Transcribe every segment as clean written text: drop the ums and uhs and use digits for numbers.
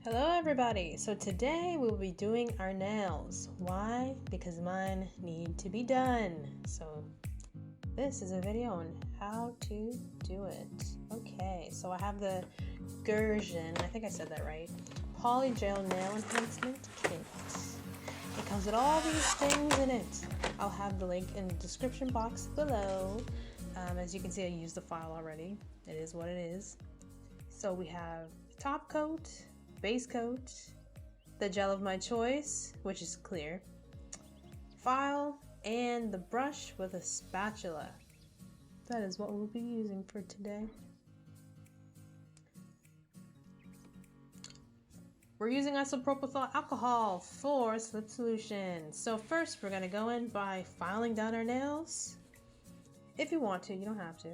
Hello everybody! So today we will be doing our nails. Why? Because mine need to be done. So this is a video on how to do it. Okay, so I have the Gershon, I think I said that right, Polygel Nail Enhancement Kit. It comes with all these things in it. I'll have the link in the description box below. As you can see, I used the file already. It is what it is. So we have top coat, base coat, the gel of my choice, which is clear, file, and the brush with a spatula. That is what we'll be using for today. We're using isopropyl alcohol for slip solution. So first we're gonna go in by filing down our nails. If you want to, you don't have to.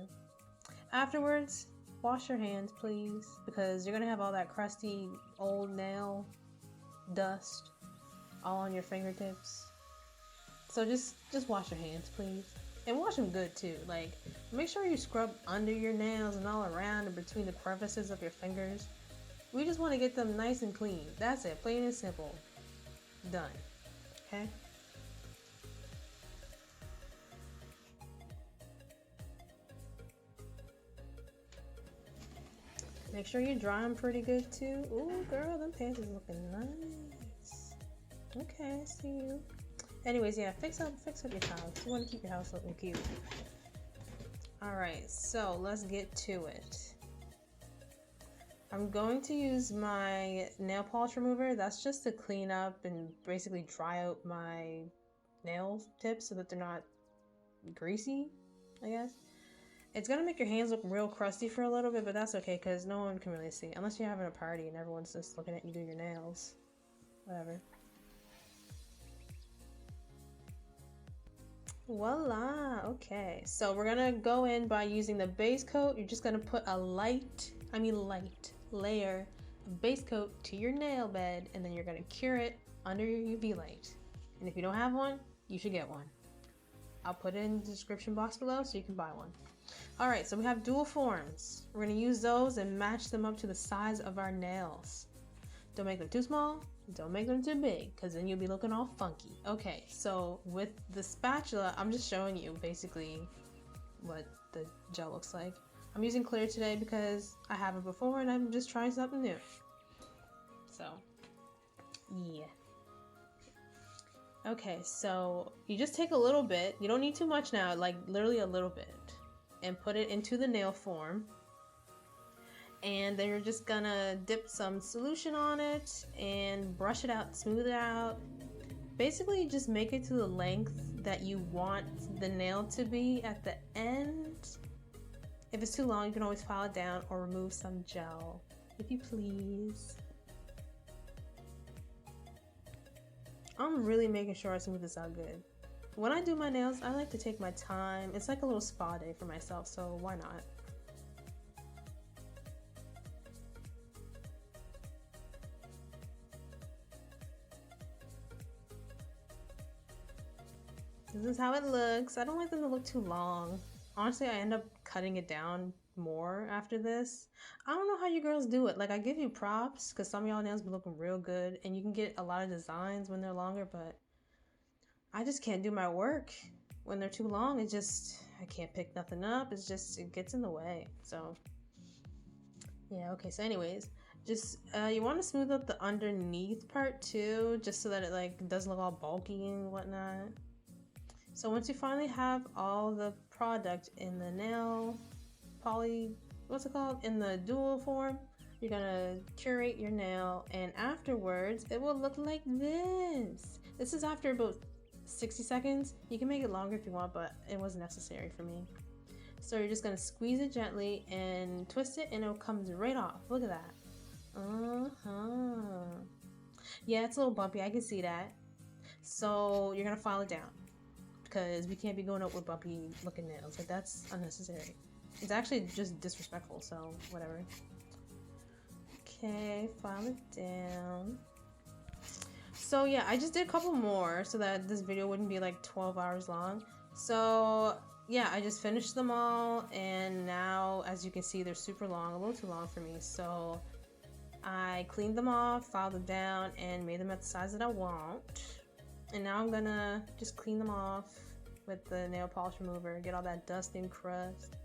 Afterwards, wash your hands, please, because you're gonna have all that crusty old nail dust all on your fingertips. So just wash your hands, please, and wash them good too. Like, make sure you scrub under your nails and all around and between the crevices of your fingers. We just want to get them nice and clean. That's it, plain and simple. Done. Okay. Make sure you dry them pretty good too. Ooh, girl, them pants is looking nice. Okay, I see you. Anyways, yeah, fix up your house. You want to keep your house looking cute. Alright, so let's get to it. I'm going to use my nail polish remover. That's just to clean up and basically dry out my nail tips so that they're not greasy, I guess. It's gonna make your hands look real crusty for a little bit, but that's okay because no one can really see. Unless you're having a party and everyone's just looking at you do your nails. Whatever. Voila! Okay, so we're gonna go in by using the base coat. You're just gonna put a light layer of base coat to your nail bed, and then you're gonna cure it under your UV light. And if you don't have one, you should get one. I'll put it in the description box below so you can buy one. Alright, so we have dual forms. We're going to use those and match them up to the size of our nails. Don't make them too small, don't make them too big, because then you'll be looking all funky. Okay, so with the spatula, I'm just showing you basically what the gel looks like. I'm using clear today because I haven't before and I'm just trying something new. So, yeah. Okay, so you just take a little bit. You don't need too much now, like literally a little bit. And put it into the nail form, and then you're just gonna dip some solution on it and brush it out, smooth it out. Basically just make it to the length that you want the nail to be at the end. If it's too long, you can always file it down or remove some gel, if you please. I'm really making sure I smooth this out good. When I do my nails, I like to take my time. It's like a little spa day for myself, so why not? This is how it looks. I don't like them to look too long. Honestly, I end up cutting it down more after this. I don't know how you girls do it. Like, I give you props because some of y'all nails be looking real good and you can get a lot of designs when they're longer, but I just can't do my work when they're too long. It just, I can't pick nothing up. It's just, it gets in the way. So yeah, okay, so anyways, just you want to smooth up the underneath part too, just so that it like doesn't look all bulky and whatnot. So once you finally have all the product in the nail what's it called, in the dual form, you're gonna curate your nail, and afterwards it will look like this. This is after about 60 seconds. You can make it longer if you want, but it wasn't necessary for me. So you're just gonna squeeze it gently and twist it and it comes right off. Look at that. Yeah, it's a little bumpy, I can see that. So you're gonna file it down because we can't be going out with bumpy looking nails. Like, that's unnecessary. It's actually just disrespectful, so whatever. Okay, file it down. So yeah, I just did a couple more so that this video wouldn't be like 12 hours long. So yeah, I just finished them all, and now as you can see, they're super long, a little too long for me. So I cleaned them off, filed them down, and made them at the size that I want. And now I'm gonna just clean them off with the nail polish remover, get all that dust and crust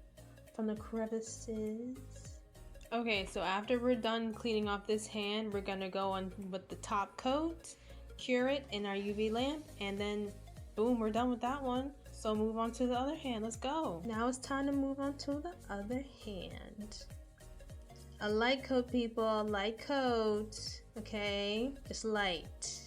from the crevices. Okay, so after we're done cleaning off this hand, we're gonna go on with the top coat, cure it in our UV lamp, and then boom, we're done with that one. So move on to the other hand, let's go. Now it's time to move on to the other hand. A light coat, people, light coat, okay? Just light.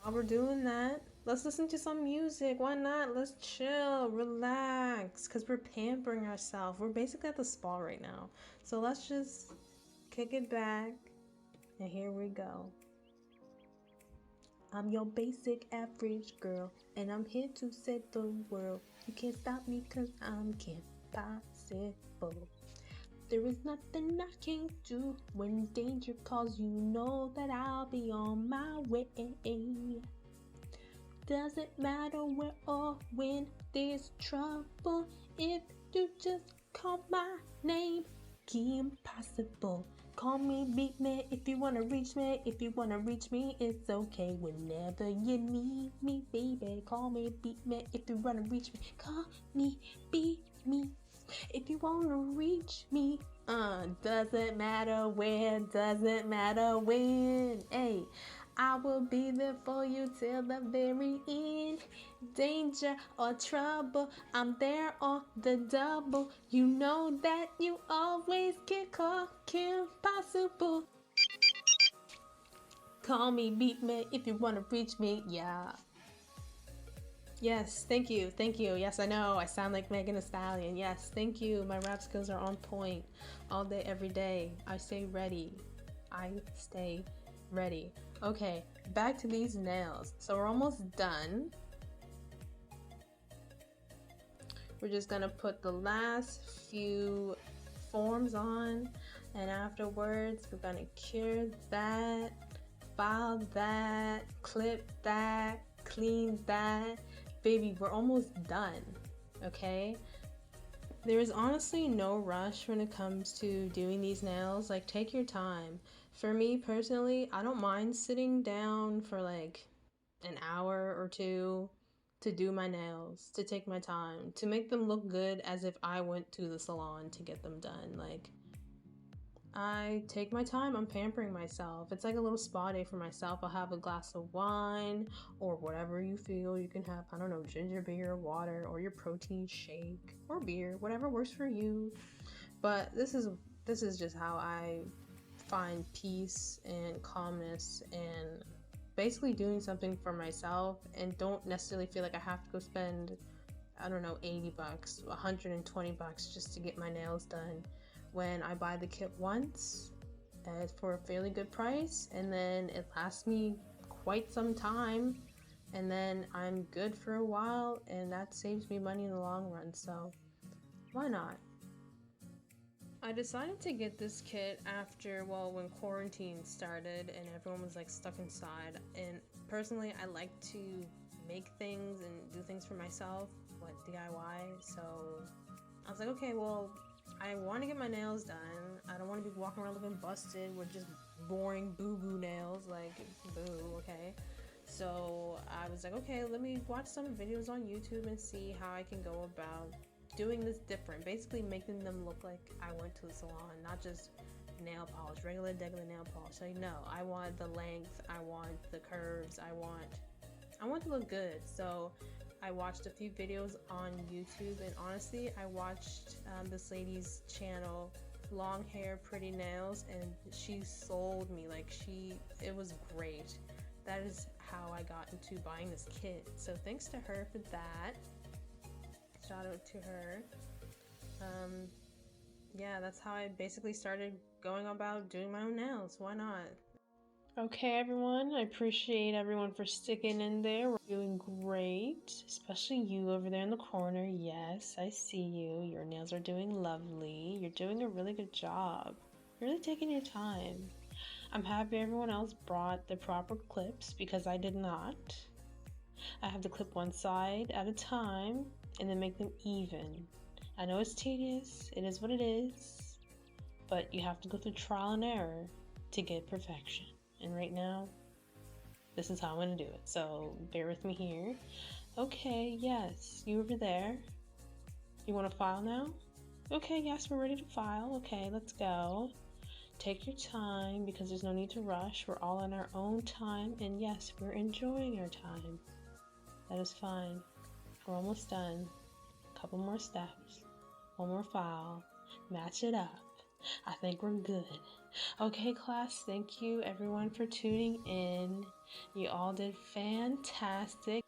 While we're doing that, let's listen to some music. Why not? Let's chill, relax, because we're pampering ourselves. We're basically at the spa right now. So let's just kick it back, and here we go. I'm your basic average girl, and I'm here to set the world. You can't stop me because I'm impossible. There is nothing I can't do when danger calls. You know that I'll be on my way. Doesn't matter where or when there's trouble. If you just call my name, impossible. Call me, beat me if you wanna reach me. If you wanna reach me, it's okay. Whenever you need me, baby, call me, beat me if you wanna reach me. Call me, beat me if you wanna reach me. Doesn't matter where, doesn't matter when. Hey, I will be there for you till the very end. Danger or trouble, I'm there on the double. You know that you always can call impossible. Call me, beat me if you wanna reach me, yeah. Yes, thank you, thank you. Yes, I know, I sound like Megan Thee Stallion. Yes, thank you. My rap skills are on point all day, every day. I stay ready. I stay ready. Okay, back to these nails. So we're almost done. We're just gonna put the last few forms on, and afterwards we're gonna cure that, file that, clip that, clean that. Baby, we're almost done, okay? There is honestly no rush when it comes to doing these nails. Like, take your time. For me personally, I don't mind sitting down for like an hour or two to do my nails, to take my time, to make them look good as if I went to the salon to get them done. Like, I take my time, I'm pampering myself. It's like a little spa day for myself. I'll have a glass of wine or whatever you feel. You can have, I don't know, ginger beer, water, or your protein shake, or beer, whatever works for you. But this is just how I find peace and calmness and basically doing something for myself, and don't necessarily feel like I have to go spend, I don't know, 80 bucks, 120 bucks just to get my nails done. When I buy the kit once for a fairly good price, and then it lasts me quite some time, and then I'm good for a while, and that saves me money in the long run, so why not? I decided to get this kit after, well, when quarantine started and everyone was like stuck inside, and personally I like to make things and do things for myself, like DIY, so I was like, okay, well, I want to get my nails done. I don't want to be walking around looking busted with just boring boo-boo nails, like, boo, okay? So I was like, okay, let me watch some videos on YouTube and see how I can go about doing this different. Basically making them look like I went to the salon, not just nail polish, regular nail polish. Like, no, I want the length, I want the curves, I want to look good. So I watched a few videos on YouTube, and honestly, I watched this lady's channel, Long Hair, Pretty Nails, and she sold me. Like, it was great. That is how I got into buying this kit. So thanks to her for that. Shout out to her. Yeah, that's how I basically started going about doing my own nails. Why not? Okay, everyone, I appreciate everyone for sticking in there. We're doing great, especially you over there in the corner. Yes, I see you. Your nails are doing lovely. You're doing a really good job. You're really taking your time. I'm happy everyone else brought the proper clips because I did not. I have to clip one side at a time and then make them even. I know it's tedious. It is what it is. but you have to go through trial and error to get perfection. And right now, this is how I'm gonna do it. So bear with me here. Okay, yes, you over there. You wanna file now? Okay, yes, we're ready to file. Okay, let's go. Take your time because there's no need to rush. We're all in our own time, and yes, we're enjoying our time. That is fine. We're almost done. A couple more steps. One more file. Match it up. I think we're good. Okay, class, thank you everyone for tuning in. You all did fantastic.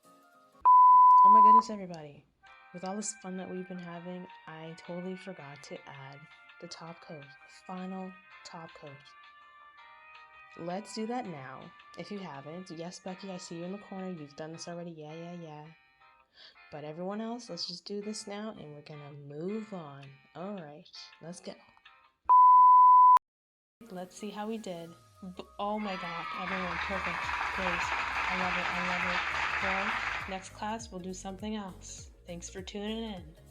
Oh my goodness, everybody. With all this fun that we've been having, I totally forgot to add the top coat, the final top coat. Let's do that now. If you haven't, yes, Becky, I see you in the corner. You've done this already. Yeah. But everyone else, let's just do this now and we're gonna move on. All right, let's go. Let's see how we did. Oh my God, everyone, perfect. Great. I love it. Well, next class, we'll do something else. Thanks for tuning in.